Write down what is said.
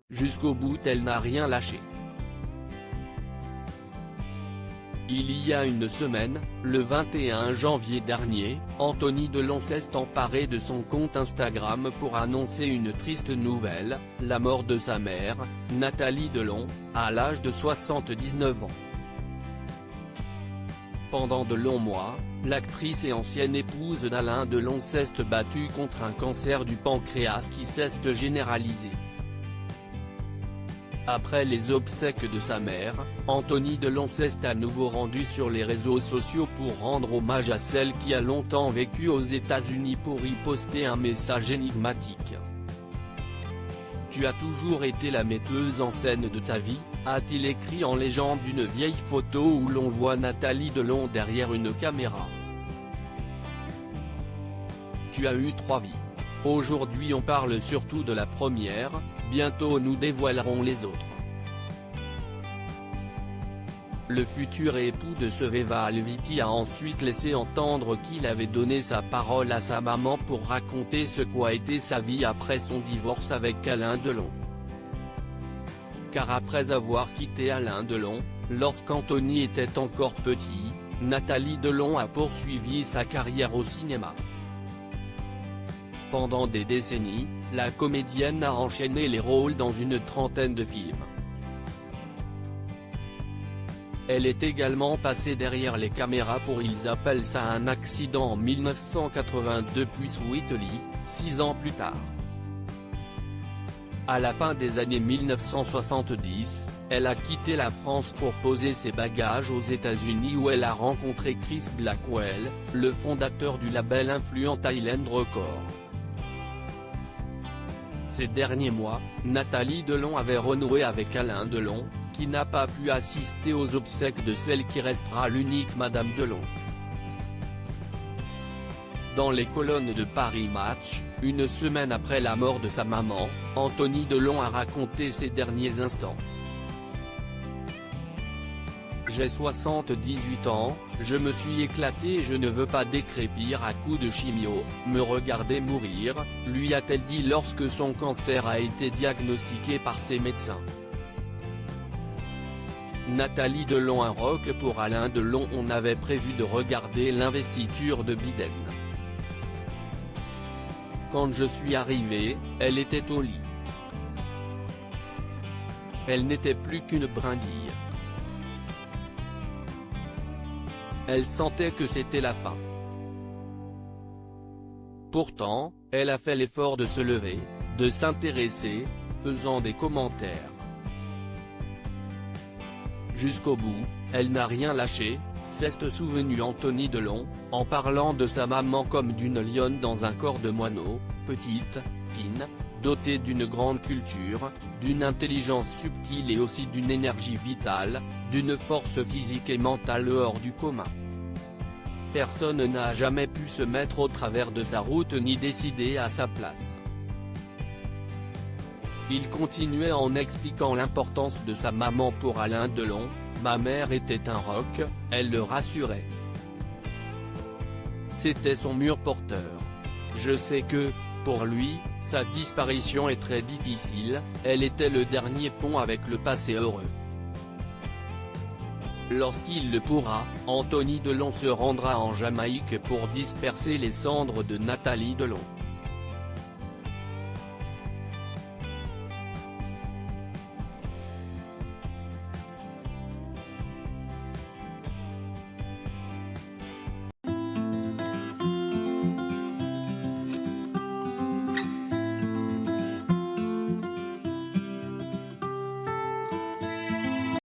Jusqu'au bout elle n'a rien lâché. Il y a une semaine, le 21 janvier dernier, Anthony Delon s'est emparé de son compte Instagram pour annoncer une triste nouvelle, la mort de sa mère, Nathalie Delon, à l'âge de 79 ans. Pendant de longs mois, l'actrice et ancienne épouse d'Alain Delon s'est battue contre un cancer du pancréas qui s'est généralisé. Après les obsèques de sa mère, Anthony Delon s'est à nouveau rendu sur les réseaux sociaux pour rendre hommage à celle qui a longtemps vécu aux États-Unis pour y poster un message énigmatique. Tu as toujours été la metteuse en scène de ta vie, a-t-il écrit en légende d'une vieille photo où l'on voit Nathalie Delon derrière une caméra. Tu as eu 3 vies. Aujourd'hui on parle surtout de la première, bientôt nous dévoilerons les autres. Le futur époux de Sveva Alviti a ensuite laissé entendre qu'il avait donné sa parole à sa maman pour raconter ce qu'a été sa vie après son divorce avec Alain Delon. Car après avoir quitté Alain Delon, lorsqu'Anthony était encore petit, Nathalie Delon a poursuivi sa carrière au cinéma. Pendant des décennies, la comédienne a enchaîné les rôles dans une trentaine de films. Elle est également passée derrière les caméras pour Ils appellent ça un accident en 1982 puis Sweetly, 6 ans plus tard. À la fin des années 1970, elle a quitté la France pour poser ses bagages aux États-Unis où elle a rencontré Chris Blackwell, le fondateur du label influent Island Records. Ces derniers mois, Nathalie Delon avait renoué avec Alain Delon, qui n'a pas pu assister aux obsèques de celle qui restera l'unique Madame Delon. Dans les colonnes de Paris Match, une semaine après la mort de sa maman, Anthony Delon a raconté ses derniers instants. J'ai 78 ans, je me suis éclaté et je ne veux pas décrépir à coups de chimio, me regarder mourir, lui a-t-elle dit lorsque son cancer a été diagnostiqué par ses médecins. Nathalie Delon un rock pour Alain Delon. On avait prévu de regarder l'investiture de Biden. Quand je suis arrivé, elle était au lit. Elle n'était plus qu'une brindille. Elle sentait que c'était la fin. Pourtant, elle a fait l'effort de se lever, de s'intéresser, faisant des commentaires. Jusqu'au bout, elle n'a rien lâché, s'est souvenu Anthony Delon, en parlant de sa maman comme d'une lionne dans un corps de moineau, petite, fine, dotée d'une grande culture, d'une intelligence subtile et aussi d'une énergie vitale, d'une force physique et mentale hors du commun. Personne n'a jamais pu se mettre au travers de sa route ni décider à sa place. Il continuait en expliquant l'importance de sa maman pour Alain Delon. Ma mère était un rock, elle le rassurait. C'était son mur porteur. Je sais que, pour lui, sa disparition est très difficile, elle était le dernier pont avec le passé heureux. Lorsqu'il le pourra, Anthony Delon se rendra en Jamaïque pour disperser les cendres de Nathalie Delon.